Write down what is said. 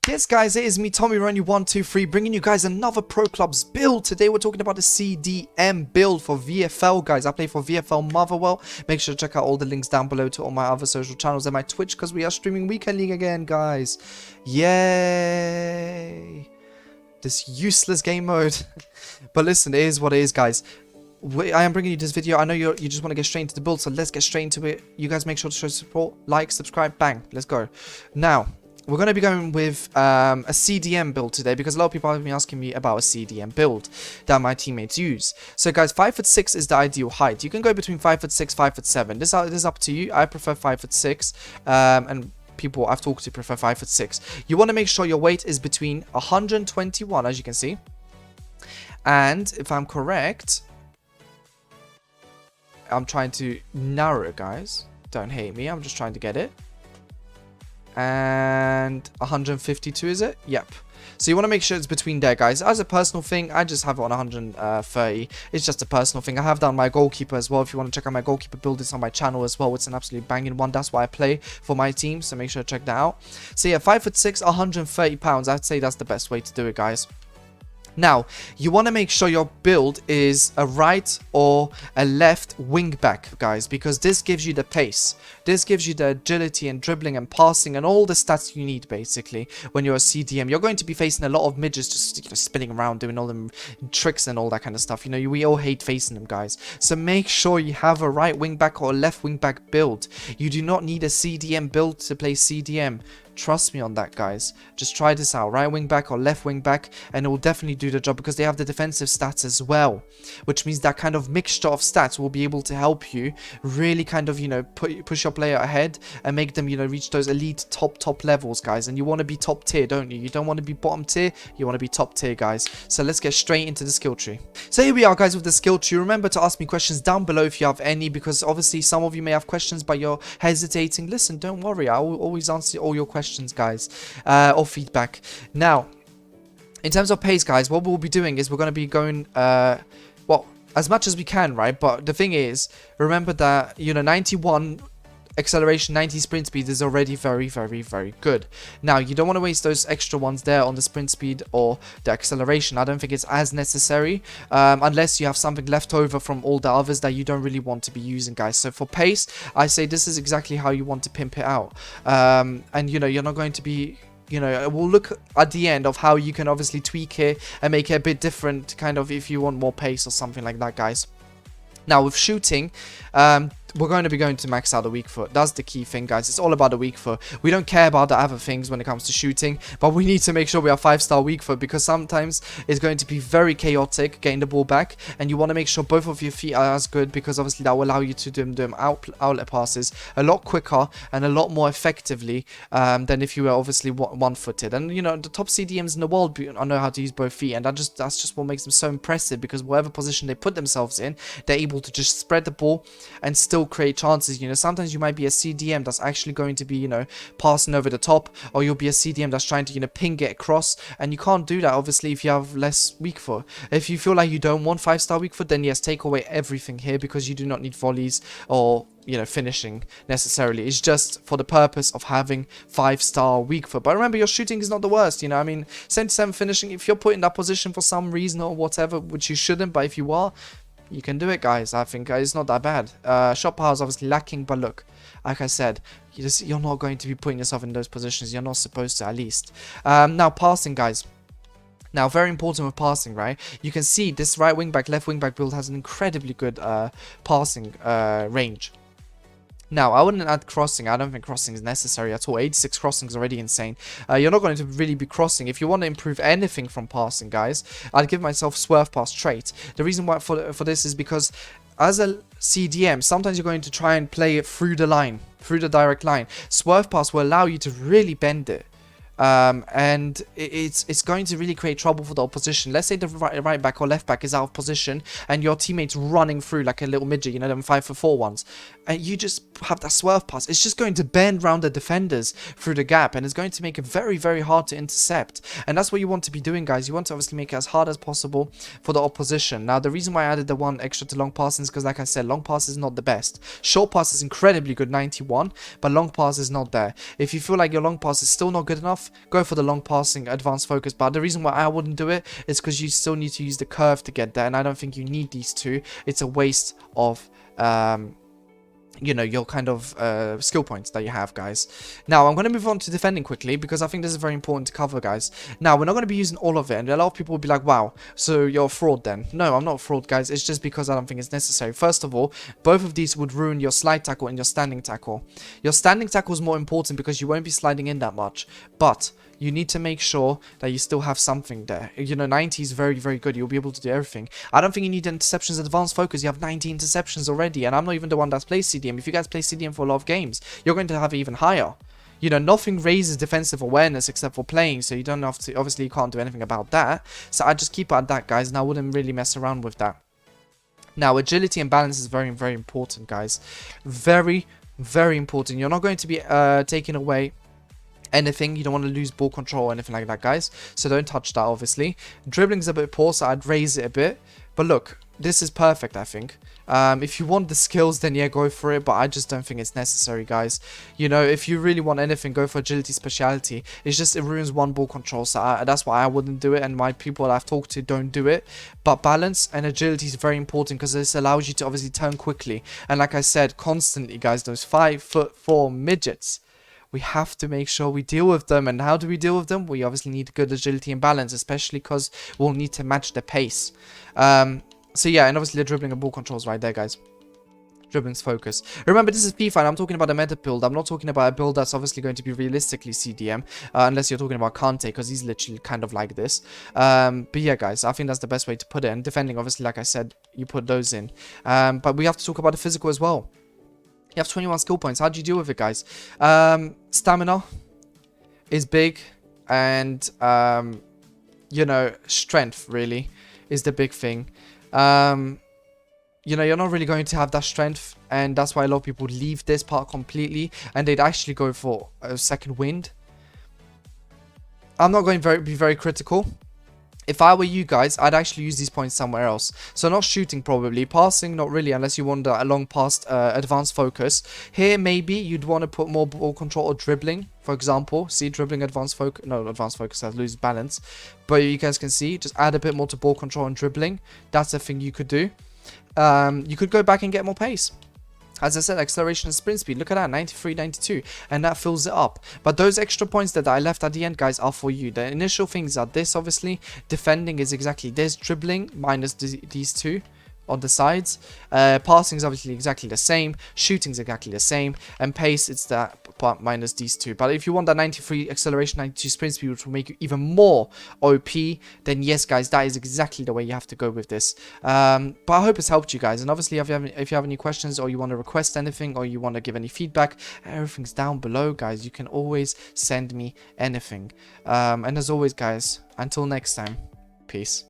Yes, guys, it is me, tomironi123, bringing you guys another Pro Clubs build. Today, we're talking about the Cdm build for VFL, guys. I play for VFL Motherwell. Make sure to check out all the links down below to all my other social channels and my Twitch, because we are streaming Weekend League again, guys. Yay! This useless game mode. But listen, it is what it is, guys. I am bringing you this video. I know you just want to get straight into the build, so let's get straight into it. You guys make sure to show support, like, subscribe, bang. Let's go. Now, we're going to be going with a CDM build today, because a lot of people have been asking me about a CDM build that my teammates use. So guys, 5'6" is the ideal height. You can go between 5'6", 5'7". This is up to you. I prefer 5'6", and people I've talked to prefer 5'6". You want to make sure your weight is between 121, as you can see. And if I'm correct, I'm trying to narrow it, guys. Don't hate me. I'm just trying to get it. And 152, is it? Yep. So you want to make sure it's between there, guys. As a personal thing, I just have it on 130. It's just a personal thing. I have done my goalkeeper as well. If you want to check out my goalkeeper build, it's on my channel as well. It's an absolutely banging one. That's why I play for my team, so make sure to check that out. So yeah, 5'6", 130 pounds. I'd say that's the best way to do it, guys. Now, you want to make sure your build is a right or a left wing back, guys, because this gives you the pace. This gives you the agility and dribbling and passing and all the stats you need, basically, when you're a CDM. You're going to be facing a lot of midgets just spinning around, doing all them tricks and all that kind of stuff. You know, we all hate facing them, guys. So make sure you have a right wing back or a left wing back build. You do not need a CDM build to play CDM. Trust me on that, guys. Just try this out. Right wing back or left wing back, and it will definitely do the job, because they have the defensive stats as well, which means that kind of mixture of stats will be able to help you really kind of, you know, push your player ahead and make them, you know, reach those elite top levels, guys. And you want to be top tier, don't you? You don't want to be bottom tier. You want to be top tier, guys. So let's get straight into the skill tree. So here we are, guys, with the skill tree. Remember to ask me questions down below if you have any, because obviously some of you may have questions but you're hesitating. Listen, don't worry. I will always answer all your questions, guys, or feedback. Now, in terms of pace, guys, what we'll be doing is we're going to be going well, as much as we can, right? But the thing is, remember that, you know, 91 acceleration, 90 sprint speed is already very good. Now, you don't want to waste those extra ones there on the sprint speed or the acceleration. I don't think it's as necessary, unless you have something left over from all the others that you don't really want to be using, guys. So for pace, I say this is exactly how you want to pimp it out. And you know, you're not going to be, you know, we'll look at the end of how you can obviously tweak it and make it a bit different, kind of, if you want more pace or something like that, guys. Now, with shooting, we're going to be going to max out the weak foot. That's the key thing, guys. It's all about the weak foot. We don't care about the other things when it comes to shooting, but we need to make sure we are 5-star weak foot, because sometimes it's going to be very chaotic getting the ball back, and you want to make sure both of your feet are as good, because obviously that will allow you to do them outlet passes a lot quicker and a lot more effectively than if you were obviously one-footed. And you know, the top CDMs in the world know how to use both feet, and that's just what makes them so impressive, because whatever position they put themselves in, they're able to just spread the ball and still create chances. You know, sometimes you might be a CDM that's actually going to be, you know, passing over the top, or you'll be a CDM that's trying to, you know, ping it across, and you can't do that obviously if you have less weak foot. If you feel like you don't want 5-star weak foot, then yes, take away everything here, because you do not need volleys or, you know, finishing necessarily. It's just for the purpose of having 5-star weak foot. But remember, your shooting is not the worst, you know. I mean, 77 finishing, if you're put in that position for some reason or whatever, which you shouldn't, but if you are, you can do it, guys. I think it's not that bad. Shot power is obviously lacking, but look, like I said, you're not going to be putting yourself in those positions. You're not supposed to, at least. Now, passing, guys. Now, very important with passing, right? You can see this right wing back, left wing back build has an incredibly good passing range. Now, I wouldn't add crossing. I don't think crossing is necessary at all. 86 crossing is already insane. You're not going to really be crossing. If you want to improve anything from passing, guys, I'd give myself swerve pass trait. The reason why for this is because as a CDM, sometimes you're going to try and play it through the line, through the direct line. Swerve pass will allow you to really bend it. And it's going to really create trouble for the opposition. Let's say the right back or left back is out of position and your teammate's running through like a little midget, you know, them 5-for-4 ones, and you just have that swerve pass. It's just going to bend around the defenders through the gap, and it's going to make it very hard to intercept. And that's what you want to be doing, guys. You want to obviously make it as hard as possible for the opposition. Now, the reason why I added the one extra to long passing is because, like I said, long pass is not the best. Short pass is incredibly good, 91, but long pass is not there. If you feel like your long pass is still not good enough, enough, go for the long passing, advanced focus. But the reason why I wouldn't do it is because you still need to use the curve to get there, and I don't think you need these two. It's a waste of you know, your kind of skill points that you have, guys. Now I'm going to move on to defending quickly, because I think this is very important to cover, guys. Now we're not going to be using all of it, and a lot of people will be like, wow, so you're a fraud then. No, I'm not a fraud, guys. It's just because I don't think it's necessary. First of all, both of these would ruin your slide tackle and your standing tackle. Your standing tackle is more important because you won't be sliding in that much, but you need to make sure that you still have something there. You know, 90 is very, very good. You'll be able to do everything. I don't think you need interceptions, advanced focus. You have 90 interceptions already, and I'm not even the one that's played CDM. If you guys play CDM for a lot of games, you're going to have it even higher. You know, nothing raises defensive awareness except for playing, so you don't have to, obviously you can't do anything about that. So I just keep it at that, guys, and I wouldn't really mess around with that. Now, agility and balance is very, very important, guys. Very, very important. You're not going to be taking away anything. You don't want to lose ball control or anything like that, guys, so don't touch that. Obviously dribbling's a bit poor, so I'd raise it a bit, but look, this is perfect. I think if you want the skills, then yeah, go for it, but I just don't think it's necessary, guys. You know, if you really want anything, go for agility speciality. It's just, it ruins one ball control, so that's why I wouldn't do it, and my people I've talked to don't do it. But balance and agility is very important, because this allows you to obviously turn quickly, and like I said constantly, guys, those 5'4" midgets, we have to make sure we deal with them. And how do we deal with them? We obviously need good agility and balance, especially because we'll need to match the pace. So yeah, and obviously the dribbling and ball controls right there, guys. Dribbling's focus. Remember, this is Fifa, and I'm talking about a meta build. I'm not talking about a build that's obviously going to be realistically CDM, unless you're talking about Kante, because he's literally kind of like this. But yeah, guys, I think that's the best way to put it. And defending, obviously, like I said, you put those in. But we have to talk about the physical as well. You have 21 skill points. How do you deal with it, guys? Stamina is big, and you know, strength really is the big thing. You know, you're not really going to have that strength, and that's why a lot of people leave this part completely, and they'd actually go for a second wind. I'm not going to be very critical. If I were you guys, I'd actually use these points somewhere else. So not shooting probably. Passing, not really, unless you want a long pass advanced focus. Here, maybe you'd want to put more ball control or dribbling, for example. See, dribbling, advanced focus. No, advanced focus, I lose balance. But you guys can see, just add a bit more to ball control and dribbling. That's a thing you could do. You could go back and get more pace. As I said, acceleration and sprint speed, look at that, 93, 92, and that fills it up. But those extra points that I left at the end, guys, are for you. The initial things are this, obviously. Defending is exactly this. Dribbling, minus these two on the sides. Passing is obviously exactly the same. Shooting is exactly the same. And pace, it's that part minus these two. But if you want that 93 acceleration, 92 sprint speed, which will make you even more OP, then yes, guys, that is exactly the way you have to go with this. But I hope it's helped you guys. And obviously, if you have any questions, or you want to request anything, or you want to give any feedback, everything's down below, guys. You can always send me anything. And as always, guys, until next time, peace.